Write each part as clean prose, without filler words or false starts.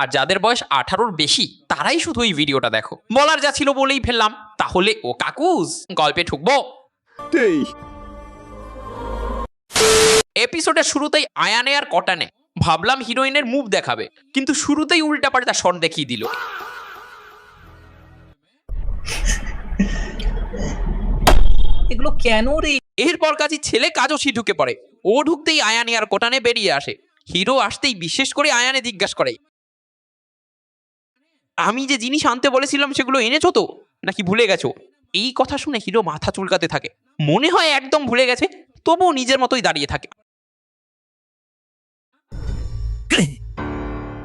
আর যাদের বয়স 18-র বেশি তারাই শুধু এই ভিডিওটা দেখো। বলার যা ছিল বলেই ফেললাম। তাহলে ও কাকুজ, গল্পে ঢুকবো। এপিসোডের শুরুতেই আয়ানে আর কটানে ভাবলাম হিরোইনের মুভ দেখাবে, কিন্তু শুরুতেই উল্টাপাল্টা শট দেখিয়ে দিল। এগুলো কেন রে? এরপর কাজী ছেলে কাজসি ঢুকে পড়ে। ও ঢুকতেই আয়ানে আর কোটানে বেরিয়ে আসে। হিরো আসতেই বিশেষ করে আয়ানে জিজ্ঞাসা করে, আমি যে জিনিস আনতে বলেছিলাম সেগুলো এনেছো তো, নাকি ভুলে গেছো? এই কথা শুনে হিরো মাথা চুলকাতে থাকে। মনে হয় একদম ভুলে গেছে, তবুও নিজের মতোই দাঁড়িয়ে থাকে।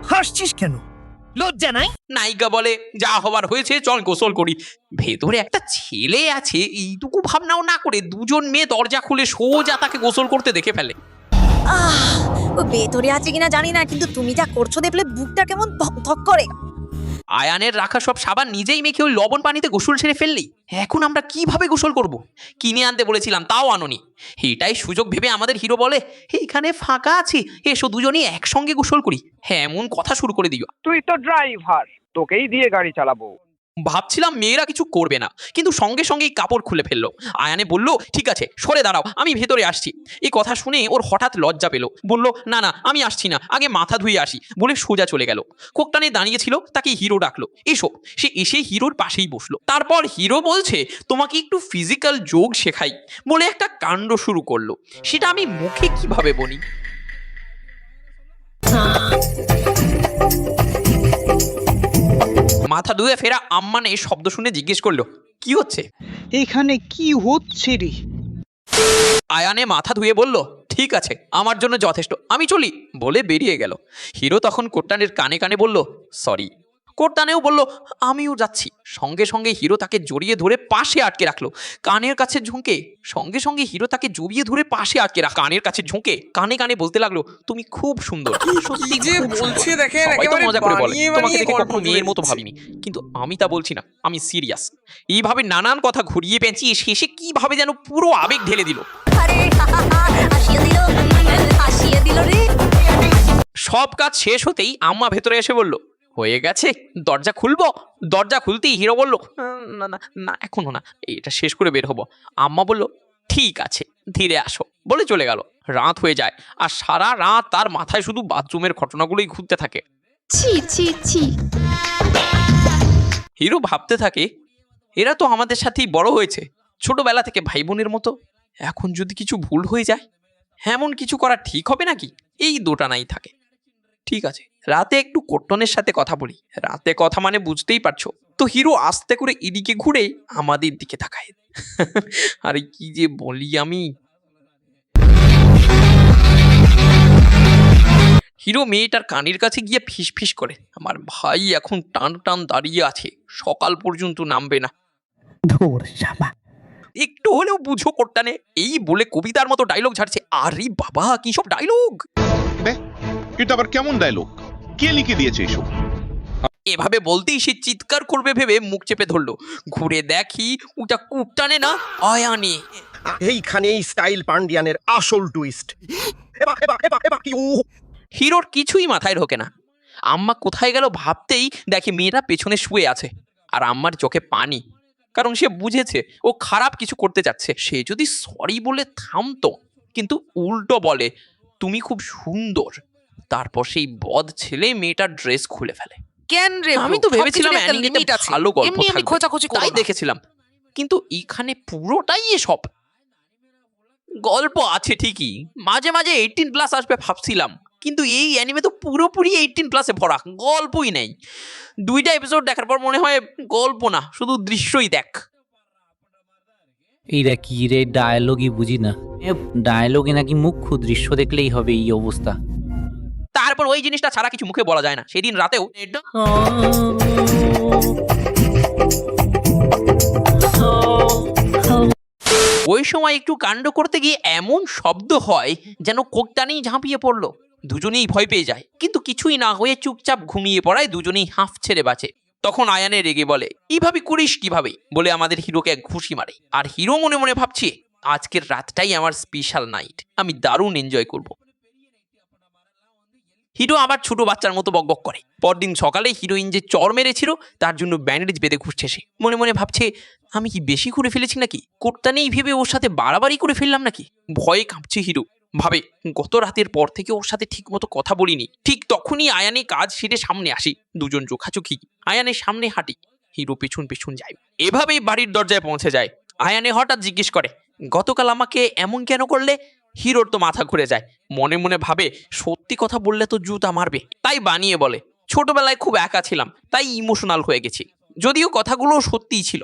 হাসছিস কেন? লজ্জা নাই? নায়িকা বলে, যা হবার হয়েছে, চল গোসল করি। ভেতরে একটা ছেলে আছে, এইটুকু ভাবনাও না করে দুজন মেয়ে দরজা খুলে সোজা তাকে গোসল করতে দেখে ফেলে। ও ভেতরে আছে কিনা জানি না, কিন্তু তুমি যা করছো দেখলে বুকটা কেমন ধক করে। আয়ানের রাখা সব সাবান নিজেই মেখে ওই লবণ পানিতে গোসল ছেড়ে ফেললি। এখন আমরা কিভাবে গোসল করব? কিনে আনতে বলেছিলাম, তাও আনোনি। এটাই সুযোগ ভেবে আমাদের হিরো বলে, এইখানে ফাঁকা আছে, এসো দুজনেই একসঙ্গে গোসল করি। হ্যাঁ, এমন কথা শুরু করে দিও। তুই তো ড্রাইভার, তোকেই দিয়ে গাড়ি চালাবো। ভাবছিলাম মেয়েরা কিছু করবে না, কিন্তু সঙ্গে সঙ্গেই কাপড় খুলে ফেললো। আয়ানে বলল, ঠিক আছে সরে দাঁড়াও, আমি ভেতরে আসছি। এই কথা শুনে ওর হঠাৎ লজ্জা পেল। বলল, না না আমি আসছি না, আগে মাথা ধুয়ে আসি, বলে সোজা চলে গেল। কোকটানে দাঁড়িয়েছিল, তাকে হিরো ডাকলো, এসো। সে এসে হিরোর পাশেই বসলো। তারপর হিরো বলছে, তোমাকে একটু ফিজিক্যাল যোগ শেখাই, বলে একটা কাণ্ড শুরু করলো। সেটা আমি মুখে কিভাবে বলি। মাথা ধুয়ে ফেরা আম্মান এই শব্দ শুনে জিজ্ঞেস করলো, কি হচ্ছে? এখানে কি হচ্ছে রে? আয়ানে মাথা ধুয়ে বলল, ঠিক আছে, আমার জন্য যথেষ্ট, আমি চলি, বলে বেরিয়ে গেল। হিরো তখন কোট্টানের কানে কানে বলল, সরি। কোট্টানেও বলল, আমিও যাচ্ছি। সঙ্গে সঙ্গে হিরো তাকে জড়িয়ে ধরে পাশে আটকে রাখলো। কানের কাছে ঝুঁকে সঙ্গে সঙ্গে হিরো তাকে জড়িয়ে ধরে পাশে আটকে রাখ কানের কাছে ঝুঁকে কানে কানে বলতে লাগলো, তুমি খুব সুন্দর। সত্যি যে খুব সুন্দর। বলছে দেখেন, সবাই তো একেবারে মজা করে বলে, বানিয়ে তোমাকে বানিয়ে দেখে গল্প কখনো জুড়ে মেয়ের মতো দিচ্ছে। ভাবিনি, কিন্তু আমি তা বলছি না, আমি সিরিয়াস। এইভাবে নানান কথা ঘুরিয়ে পেঁচিয়ে শেষে কিভাবে যেন পুরো আবেগ ঢেলে দিল। আরে হাসিয়ে দিল রে। সব কাজ শেষ হতেই আম্মা ভেতরে এসে বলল, হয়ে গেছে, দরজা খুলবো? দরজা খুলতেই হিরো বলল, না না না এখনো না, এটা শেষ করে বের হবো। আম্মা বলল, ঠিক আছে, ধীরে আসো, বলে চলে গেল। রাত হয়ে যায়, আর সারা রাত তার মাথায় শুধু বাথরুমের ঘটনাগুলোই ঘুরতে থাকে। ছি ছি ছি। হিরো ভাবতে থাকে, এরা তো আমাদের সাথেই বড় হয়েছে, ছোটবেলা থেকে ভাই বোনের মতো। এখন যদি কিছু ভুল হয়ে যায়, এমন কিছু করা ঠিক হবে নাকি? এই দোটানাই থাকে। ঠিক আছে, রাতে একটু কোট্টনের সাথে কথা বলি। রাতে কথা মানে বুঝতেই পারছো তো। হিরো আস্তে করে এদিকে ঘুরে আমাদের দিকে তাকায়। আরে কি যে বলি আমি। হিরো মেয়েটার কানের কাছে গিয়ে ফিস ফিস করে, আমার ভাই এখন টান টান দাঁড়িয়ে আছে, সকাল পর্যন্ত নামবে না। একটু হলেও বুঝো কোট্টানে, এই বলে কবিতার মতো ডায়লগ ঝাড়ছে। আরে বাবা, কি সব ডায়লগ! এটা আবার কেমন ডায়লগ? কে লিখে দিয়েছে এসব? এভাবে বলতেই সে চিৎকার করবে ভেবে মুখ চেপে ধরলো। ঘুরে দেখি ওটা কোট্টানে না, আয়ানে। এইখানেই স্টাইল পান্ডিয়ানের আসল টুইস্ট। হিরোর কিছুই মাথায় ঢোকে না। আম্মা কোথায় গেল ভাবতেই দেখে মেয়েটা পেছনে শুয়ে আছে, আর আম্মার চোখে পানি, কারণ সে বুঝেছে ও খারাপ কিছু করতে চাচ্ছে। সে যদি সরি বলে থামতো, কিন্তু উল্টো বলে, তুমি খুব সুন্দর। তারপর সেই বদ ছেলে মেয়েটার ড্রেস খুলে ফেলে। কেন রে? আমি তো ভেবেছিলাম অ্যানিমেতে ভালো গল্প থাকবে, খোঁচাখুচি তাই দেখেছিলাম, কিন্তু এখানে পুরোটাই এসব। গল্প আছে ঠিকই, মাঝে মাঝে 18+ আসবে ভাবছিলাম, কিন্তু এই অ্যানিমে তো পুরোপুরি 18+এ ভরা, গল্পই নেই। 2টা এপিসোড দেখার পর মনে হয় গল্প না, শুধু দৃশ্যই দেখ। এইটা কি রে? ডায়লগই বুঝি না। ডায়লগে নাকি মুখ্য দৃশ্য দেখলেই হবে এই অবস্থা। তারপর ওই জিনিসটা ছাড়া কিছু মুখে বলা যায় না। সেদিন রাতেও ওই সময় একটু কাণ্ড করতে গিয়ে এমন শব্দ হয় যেন কোকটানেই ঝাঁপিয়ে পড়লো। দুজনেই ভয় পেয়ে যায়, কিন্তু কিছুই না হয়ে চুপচাপ ঘুমিয়ে পড়ায় দুজনেই হাঁফ ছেড়ে বাঁচে। তখন আয়ানে রেগে বলে, এইভাবে করিস কিভাবে, বলে আমাদের হিরোকে এক ঘুষি মারে। আর হিরো মনে মনে ভাবছে, আজকের রাতটাই আমার স্পেশাল নাইট, আমি দারুণ এনজয় করব। হিরো আবার ছোট বাচ্চার মতো বকবক করে। পরদিন সকালে হিরোইন যে চর মেরেছিল তার জন্য ব্যান্ডেজ বেঁধে ঘুরছে সে। মনে মনে ভাবছে, আমি কি বেশি করে ফেলেছি নাকি? কোর্তা নেই ভেবে ওর সাথে বাড়াবাড়ি করে ফেললাম নাকি? ভয়ে কাঁপছে হিরো। ভাবে, গত রাতের পর থেকে ওর সাথে ঠিক মতো কথা বলিনি। ঠিক তখনই আয়ানে কাজ সেরে সামনে আসি। দুজন চোখাচোখি। আয়ানের সামনে হাঁটি, হিরো পেছন পেছন যায়। এভাবেই বাড়ির দরজায় পৌঁছে যায়। আয়ানে হঠাৎ জিজ্ঞেস করে, গতকাল আমাকে এমন কেন করলে? হিরোর তো মাথা ঘুরে যায়। মনে মনে ভাবে, সত্যি কথা বললে তো জুতা মারবে, তাই বানিয়ে বলে, ছোটবেলায় খুব একা ছিলাম, তাই ইমোশনাল হয়ে গেছি। যদিও কথাগুলো সত্যিই ছিল।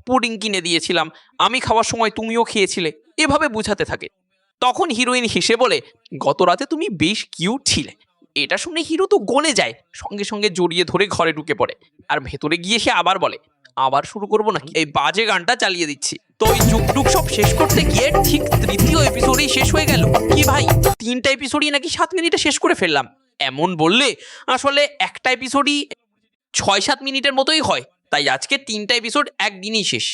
পুডিং কিনে দিয়েছিলাম, আমি খাওয়ার সময় তুমিও খেয়েছিলে। এভাবে বুঝাতে থাকে। তখন হিরোইন হেসে বলে, গত রাতে তুমি বেশ কিউট ছিলে। এটা শুনে হিরো তো গলে যায়। সঙ্গে সঙ্গে জড়িয়ে ধরে ঘরে ঢুকে পড়ে। আর ভেতরে গিয়ে সে আবার বলে, আবার শুরু করবো নাকি? এই বাজে গানটা চালিয়ে দিচ্ছি। তো এই যুগটুক সব শেষ করতে গিয়ে ঠিক তৃতীয় এপিসোডেই শেষ হয়ে গেল। কি ভাই, 3টা এপিসোডই নাকি 7 মিনিটে শেষ করে ফেললাম? এমন বললে আসলে একটা এপিসোডই 6-7 মিনিটের মতোই হয়। তাই আজকে 3টা এপিসোড একদিনই শেষ।